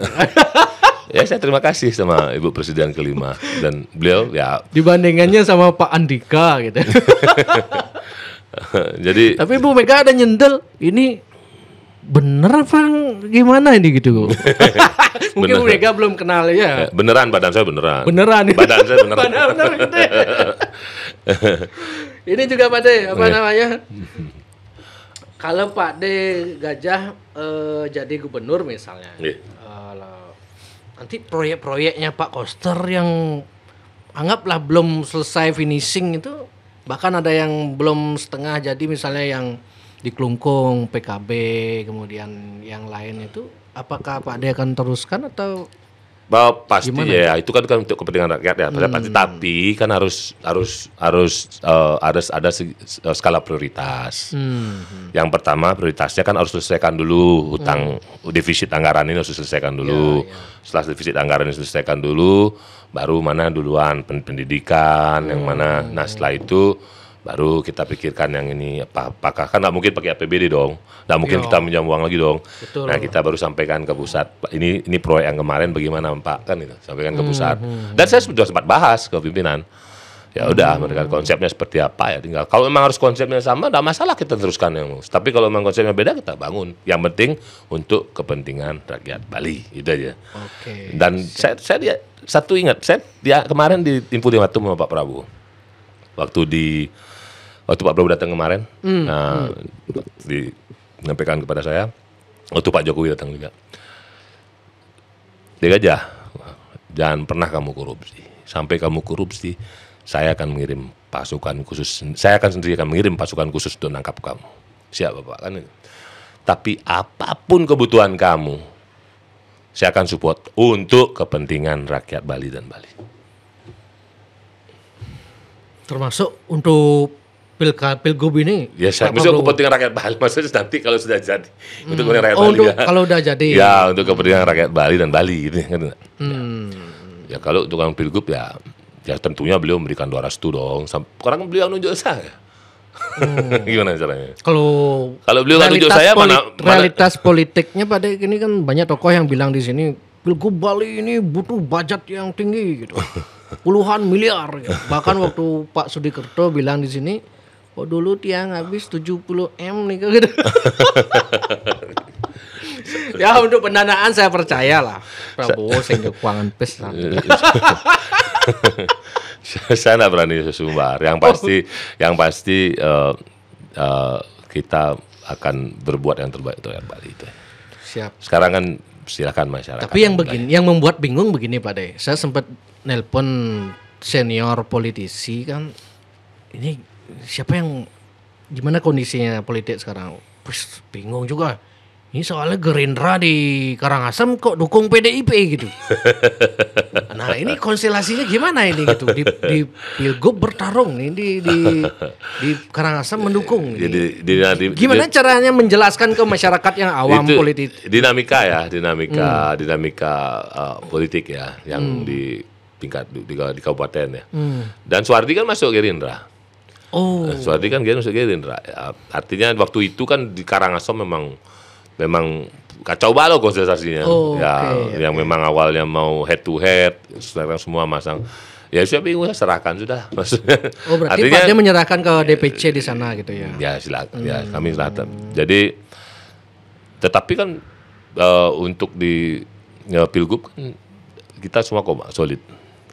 Ya saya terima kasih sama Ibu Presiden kelima dan beliau ya. Dibandingannya sama Pak Andika gitu. Jadi. Tapi Bu Mega ada nyendel ini. Bener apa gimana ini gitu? Mungkin Bu Mega belum kenal ya. Beneran badan saya beneran. Badan saya beneran. Bener gitu. Ini juga Pak D, apa namanya? Kalau Pak D Gajah jadi gubernur misalnya, nanti proyek-proyeknya Pak Koster yang anggaplah belum selesai finishing itu, bahkan ada yang belum setengah jadi misalnya yang di Klungkung, PKB, kemudian yang lain itu, apakah Pak D akan teruskan atau? Pasti ya, itu kan untuk kepentingan rakyat ya, pasti. Tapi kan harus ada skala prioritas. Yang pertama prioritasnya kan harus selesaikan dulu defisit anggaran ini harus selesaikan dulu. Setelah defisit anggaran ini selesaikan dulu, baru mana duluan pendidikan, yang mana. Nah setelah itu baru kita pikirkan yang ini apakah kan nggak mungkin pakai APBD dong, nggak mungkin kita minjam uang lagi dong. Betul. Nah kita baru sampaikan ke pusat, ini proyek yang kemarin bagaimana Pak, kan itu sampaikan ke pusat. Dan saya sudah sempat bahas ke pimpinan, Ya udah, mereka konsepnya seperti apa ya tinggal. Kalau memang harus konsepnya sama, tidak masalah kita teruskan yang. Tapi kalau memang konsepnya beda kita bangun. Yang penting untuk kepentingan rakyat Bali, itu aja. Oke. Dan saya ingat, dia kemarin di Info 51 sama Pak Prabowo. Waktu Pak Prabowo datang kemarin, menyampaikan kepada saya, waktu Pak Jokowi datang juga. Dia aja, jangan pernah kamu korupsi. Sampai kamu korupsi, saya akan mengirim pasukan khusus. Saya akan sendiri mengirim pasukan khusus untuk nangkap kamu. Siap Bapak kan? Tapi apapun kebutuhan kamu, saya akan support untuk kepentingan rakyat Bali dan Bali. Termasuk untuk Pilgub ini. Ya, maksudnya kepentingan rakyat Bali. Maksudnya nanti kalau sudah jadi untuk kepentingan rakyat Bali. Kalau udah jadi. Ya, untuk kepentingan rakyat Bali dan Bali gitu kan. Ya kalau untuk orang Pilgub ya tentunya beliau memberikan doa restu dong. Sekarang beliau nunjuk saya. Gimana caranya? Kalau beliau nggak nunjuk saya realitas politiknya pada ini kan banyak tokoh yang bilang di sini Pilgub Bali ini butuh budget yang tinggi gitu. Puluhan miliar gitu. Bahkan waktu Pak Sudikerto bilang di sini, "Oh dulu tiang habis 70 M nih gitu." Ya untuk pendanaan saya percaya lah. Prabowo sing keuangan pes lah. Saya tidak berani sesumbar. Yang pasti kita akan berbuat yang terbaik untuk rakyat Bali itu. Siap. Sekarang kan silakan masyarakat. Tapi yang membuat bingung begini Pak De. Saya sempat nelpon senior politisi kan. Ini siapa yang gimana kondisinya politik sekarang? Terus bingung juga. Ini soalnya Gerindra di Karangasem kok dukung PDIP gitu. Nah ini konstelasinya gimana ini gitu di Pilgub bertarung nih di Karangasem mendukung. Gimana caranya menjelaskan ke masyarakat yang awam politik? Dinamika politik ya yang di tingkat di kabupaten ya. Dan Suwardi kan masuk Gerindra. Suwardi kan masuk Gerindra. Ya, artinya waktu itu kan di Karangasem memang kacau balau konsentrasinya. Yang memang awalnya mau head to head, sekarang semua masang. Ya saya bingung, serahkan sudah. Maksudnya. Berarti Pak dia menyerahkan ke DPC di sana gitu ya? Ya silakan, ya kami silakan. Jadi, tetapi kan untuk di Pilgub kan kita semua solid,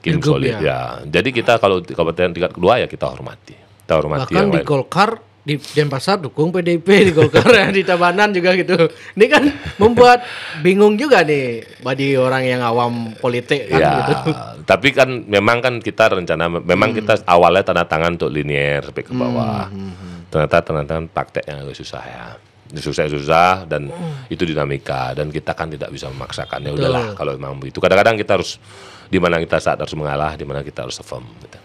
tim Pilgub, solid ya. Jadi kita kalau di kabupaten tingkat kedua ya kita hormati. Bahkan yang di Golkar di Denpasar dukung PDIP, di Golkar ya, di Tabanan juga gitu. Ini kan membuat bingung juga nih bagi orang yang awam politik kan gitu. Tapi kan memang kan kita rencana kita awalnya tanda tangan untuk linear sampai ke bawah. Ternyata tanda tangan prakteknya agak susah ya. Susah dan itu dinamika dan kita kan tidak bisa memaksakan. Ya udahlah kalau memang begitu. Kadang-kadang kita harus di mana kita saat harus mengalah, di mana kita harus firm gitu.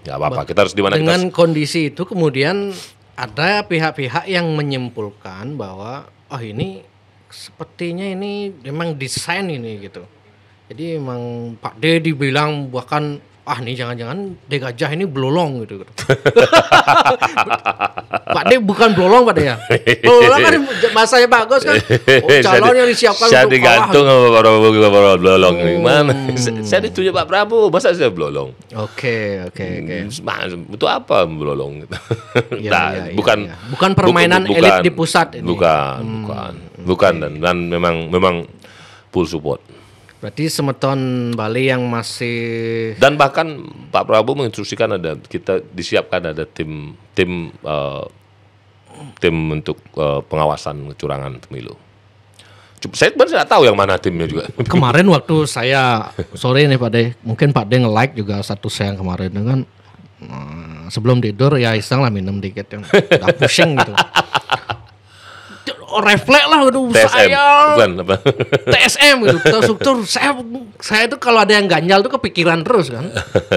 Ya apa-apa, kita harus di mana dengan kondisi itu kemudian ada pihak-pihak yang menyimpulkan bahwa ini sepertinya ini memang desain ini gitu. Jadi memang Pak D dibilang bahkan nih jangan-jangan D Gajah ini belolong gitu. Pak D bukan belolong Pak D ya. Belolong kan masanya bagus kan. Calon yang disiapkan saya untuk digantung sama Pak Prabowo belolong gimana? Saya ditunjuk Pak Prabowo, masa saya belolong? Oke. Itu apa belolong? Bukan permainan elit di pusat ini. Bukan dan memang full support. Berarti semeton Bali yang masih dan bahkan Pak Prabowo menginstruksikan kita disiapkan ada tim untuk pengawasan kecurangan pemilu. Saya sebenarnya tidak tahu yang mana timnya juga. Kemarin waktu saya sore nih Pak De, mungkin Pak De nge-like juga status saya yang kemarin dengan sebelum tidur ya iseng lah minum dikit yang udah pusing gitu. Refleks lah gitu TSM gitu struktur saya itu kalau ada yang ganjal tuh kepikiran terus kan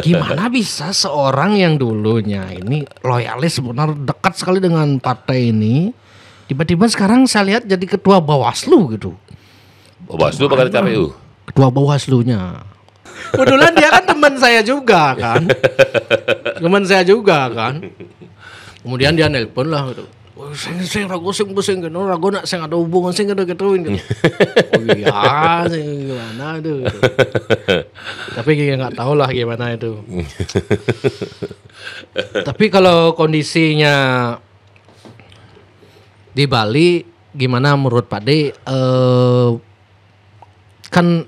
gimana bisa seorang yang dulunya ini loyalis benar dekat sekali dengan partai ini tiba-tiba sekarang saya lihat jadi ketua Bawaslu gitu. Bawaslu bakal KPU ketua Bawaslunya kebetulan dia kan teman saya juga kan kemudian dia nelpon lah gitu. Sing ragu sing pusing kan, ragu nak sing ada hubungan sing ada ketuin kan. Oh iya, sing gimana itu. Tapi kita nggak tahu lah gimana itu. Tapi kalau kondisinya di Bali gimana menurut Pak De? Kan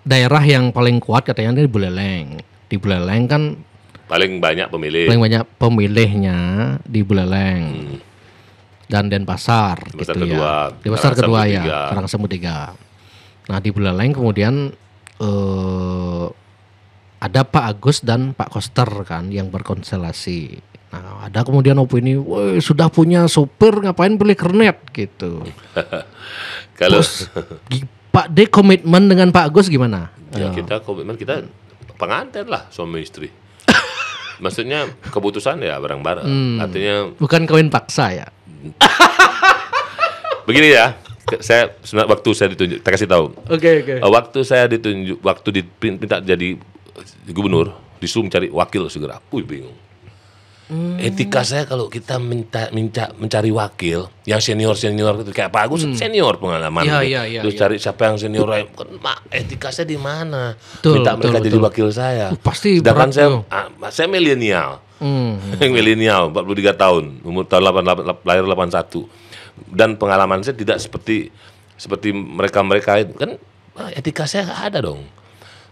daerah yang paling kuat katanya di Buleleng. Di Buleleng kan paling banyak pemilihnya di Buleleng dan Denpasar gitu ya. Denpasar kedua ya, Karangsamud 3. Nah di Buleleng kemudian ada Pak Agus dan Pak Koster kan yang berkonstelasi. Nah ada kemudian opini, woi sudah punya sopir ngapain beli kernet gitu. Kalau Pak D komitmen dengan Pak Agus gimana? Ya kita komitmen, kita pengantin lah suami istri. Maksudnya keputusan ya bareng-bareng. Artinya bukan kawin paksa ya. Begini ya, waktu saya ditunjuk, saya kasih tahu. Oke. Waktu saya ditunjuk, waktu diminta jadi gubernur, disuruh cari wakil segera. Bingung. Etika saya kalau kita mencari wakil yang senior itu kayak Pak Agus senior pengalaman. Iya. Terus cari siapa yang senior, etika saya di mana? Minta mereka jadi wakil saya. Pasti sedangkan saya milenial. Milenial 43 tahun, umur tahun 88, lahir 81. Dan pengalaman saya tidak seperti mereka itu kan, etika saya nggak ada dong.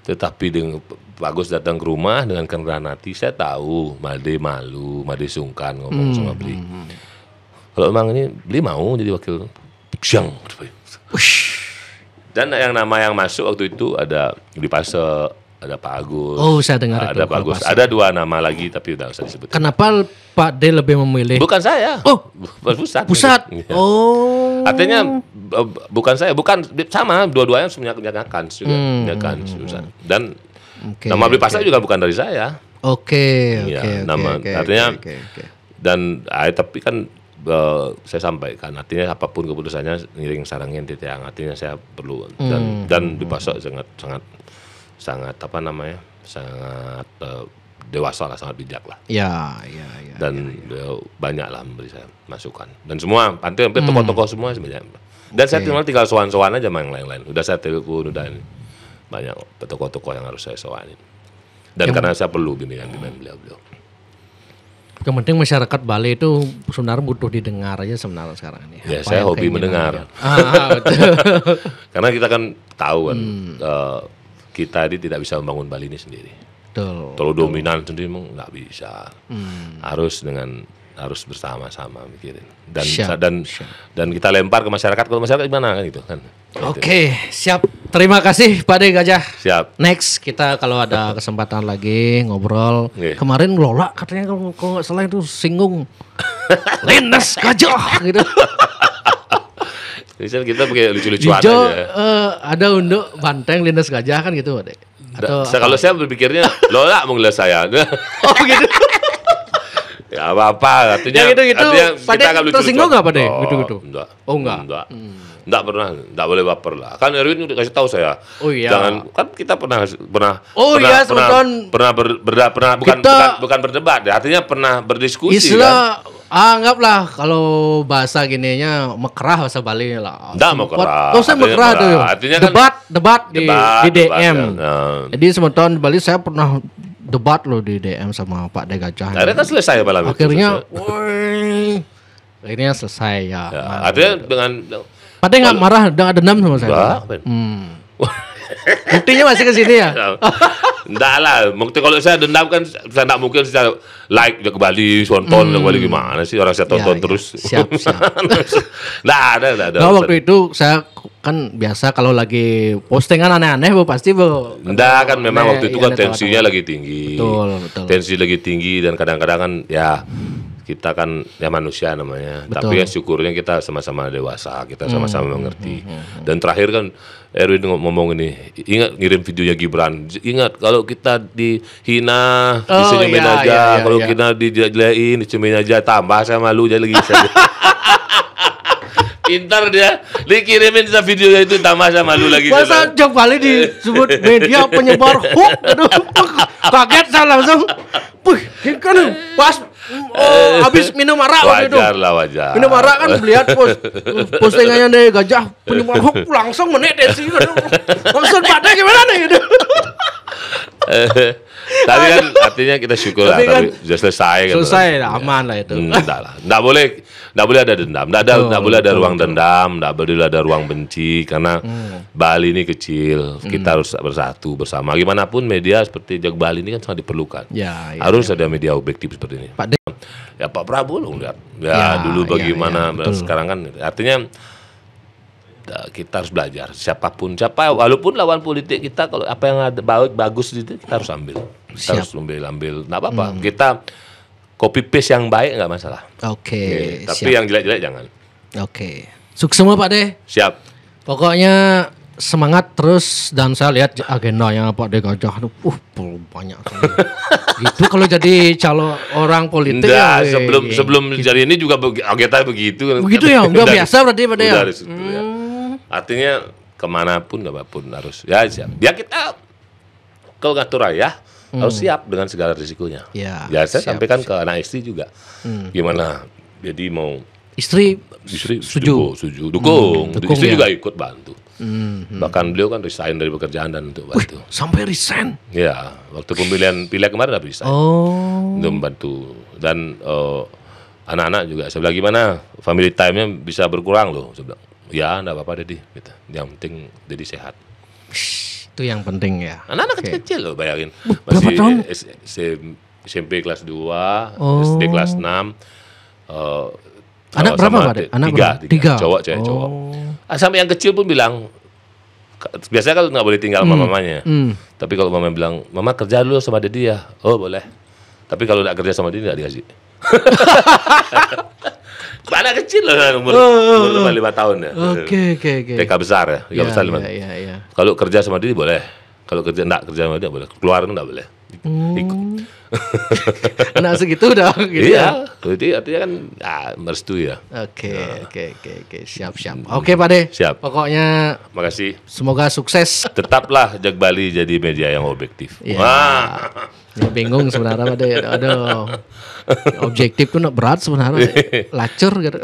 Tetapi dengan Pak Agus datang ke rumah dengan kerendahan hati, saya tahu Made malu, Made sungkan ngomong sama Beli. Kalau memang ini Beli mau jadi wakil, siang. Dan yang masuk waktu itu ada di Pase, ada Pak Agus. Oh, saya dengar ada Pak Agus. Ada 2 nama lagi tapi udah usah disebut. Kenapa Pak D lebih memilih? Bukan saya. Oh, pusat. Ya. Oh. Artinya bukan saya, bukan sama, dua-duanya menyatakan juga, dan nama Beli Pasar juga bukan dari saya. Oke. Artinya dan tapi kan saya sampaikan, artinya apapun keputusannya ngiring sarangin tiang, artinya saya perlu dan Beli Pasar sangat apa namanya, sangat dewasa lah, sangat bijak lah. Ya. Dan banyak lah memberi saya masukan. Dan semua, hampir tokoh-tokoh semua sebenarnya. Dan saya tinggal sowan-sowan aja sama yang lain-lain. Udah saya telepon, udah ini. Banyak tokoh-tokoh yang harus saya sowanin. Dan karena saya perlu bimbingan beliau. Yang penting masyarakat Bali itu sebenarnya butuh didengar aja sebenarnya sekarang ini. Ya, saya hobi mendengar. Betul. Karena kita kan tahu kan, kita ini tidak bisa membangun Bali ini sendiri. Kalau dominan sendiri memang nggak bisa. Harus bersama-sama mikirin. Dan kita lempar ke masyarakat, kalau masyarakat gimana kan gitu kan. Oke, siap. Terima kasih Pak De Gajah. Siap. Next kita kalau ada kesempatan lagi ngobrol. Kemarin Lola katanya kalau nggak salah itu singgung Lindes Gajah gitu. Bisa kita pakai lucu-lucuan aja. Ada unduk banteng Lindes Gajah kan gitu, Pak De. Kalau saya berpikirnya Lola mau ngeliat saya. Oh gitu. Ya apa-apa, artinya kita akan lucu-lucuan. Tersinggung nggak Pak De? Gitu-gitu. Enggak. Oh enggak. Enggak pernah, enggak boleh baper lah. Kan Erwin udah kasih tahu saya. Oh iya. Jangan, kan kita pernah bukan berdebat ya, artinya pernah berdiskusi. Istilah kan? Anggaplah kalau bahasa gininya mekerah bahasa Bali lah. Enggak mekerah. Saya mekerah tuh. Artinya debat di DM. Jadi sementara di Bali saya pernah debat loh di DM sama Pak De Gajah. Akhirnya kan selesai malam itu. Akhirnya selesai ya. Artinya dengan Pak De nggak marah, nggak dendam sama saya. Buktinya masih ke sini ya? Enggak lah, kalau saya dendam kan saya enggak mungkin saya like dia ke Bali, tonton ke Bali gimana sih, orang saya tonton terus. Siap. Enggak ada. Nah, waktu itu saya kan biasa kalau lagi postingan aneh-aneh pasti enggak kan memang waktu itu kan tensinya lagi tinggi. Betul. Tensi lagi tinggi dan kadang-kadang kan ya kita kan ya manusia namanya. Betul. Tapi kan syukurnya kita sama-sama dewasa, kita sama-sama mengerti. Dan terakhir kan Erwin ngomong ini, ingat ngirim videonya Gibran. Ingat kalau kita dihina, disenyumin aja. Kalau kita dijelekin, dicemin aja. Tambah saya malu jadi lagi. Pintar dia, dikirimin videonya itu tambah saya malu lagi. Masa Jok Bali disebut media penyebar hoax? Aduh, kaget saya langsung. Kan pas Habis minum arak waktu itu. Wajar lah, wajar. Minum arak kan melihat postingannya dari Gajah penyumbang hoax langsung menetesi kan. Maksud Pak De gimana nih gitu. Tapi kan artinya kita syukur lah, Tapi tapi sudah selesai kan. Selesai, aman lah itu. Enggak lah. Enggak boleh ada dendam. Enggak boleh ada ruang dendam, enggak boleh ada ruang benci karena Bali ini kecil. Kita harus bersatu bersama. Gimana pun media seperti Jag Bali ini kan sangat diperlukan. Ya, Harus ada media objektif seperti ini. Pak De. Ya Pak Prabowo lo lihat. Ya, Dulu bagaimana betul. sekarang kan artinya kita harus belajar siapa walaupun lawan politik kita kalau apa yang ada bagus itu kita harus ambil. Kita harus ambil. Enggak apa-apa. Kita copy paste yang baik enggak masalah. Oke, Tapi yang jelek-jelek jangan. Oke. Sukses semua Pak De. Siap. Pokoknya semangat terus dan saya lihat agendanya Pak De Gajah banyak sekali. Gitu kalau jadi calon orang politik Enggak, ya. sebelum jadi ini juga agenda begitu. Begitu ya, enggak biasa berarti Pak De ya. Udah dari situ, ya. Artinya kemanapun apapun harus ya siap. Ya kita kalau ngatur raya harus siap dengan segala risikonya. Ya, Saya siap, sampaikan ke anak istri juga. Gimana? Jadi mau Istri setuju, dukung. Istri ya. juga ikut bantu. Bahkan beliau kan resign dari pekerjaan dan untuk bantu. Sampai resign. Ya, waktu pemilihan pileg kemarin udah resign. Untuk membantu dan anak-anak juga. Saya bilang gimana? Family time-nya bisa berkurang loh. Saya bilang, ya enggak apa-apa Dedi. Gitu. Yang penting Dedi sehat. Itu yang penting ya. Anak-anak kecil loh bayangin. berapa tahun? SMP kelas 2, SD kelas 6. Anak berapa Pak De? Anak Tiga. berapa? Cowok, cewek, cowok. Sampai yang kecil pun bilang, biasanya kalau nggak boleh tinggal sama mamanya. Tapi kalau mama bilang, mama kerja dulu sama Dedi ya. Oh boleh. Tapi kalau nggak kerja sama Dedi nggak dikasih. Anak kecil loh umur 5 tahun ya. Oke. TK besar ya, TK besar 5. Iya. Kalau kerja sama Dedi boleh. Kalau enggak kerja sama dia boleh. Keluar enggak boleh. Ikut. Anak segitu udah gitu ya. Iya, jadi artinya kan merestui ya. Oke. Siap. Oke Pak De. Siap. Pokoknya Makasih. semoga sukses. Tetaplah Jag Bali jadi media yang objektif. Iya. Wah. Ya, bingung sebenarnya Pak De. Aduh. Objektif tuh berat sebenarnya. Lacur gitu.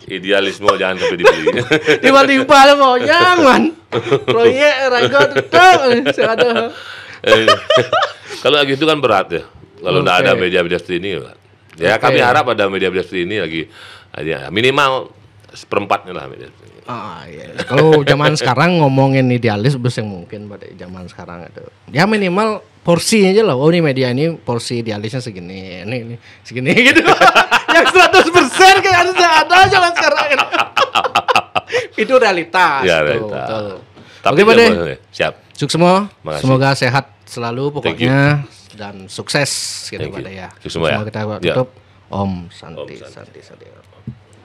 Idealisme jangan sampai dibeli. Tiba-tiba ada mau jangan. Proyek Rangga tetap. Ada. Kalau gitu kan berat ya. Kalau nggak ada media-media seperti ini, ya kami harap ada media-media seperti ini lagi. Minimal seperempatnya lah media. Iya. Kalau zaman sekarang ngomongin idealis yang mungkin pada zaman sekarang itu. Ya minimal porsinya aja lah. Oh ini media ini porsi idealisnya segini, ini segini gitu. Yang 100% kayak harusnya ada zaman sekarang. Itu realitas. Ya, tuh, realitas. betul. Tapi Oke Pak De. Siap. Sukses semua. Makasih. Semoga sehat selalu pokoknya dan sukses gitu Thank Pak you. De ya. Sukses semua ya. Kita Ya. tutup. Om Santi.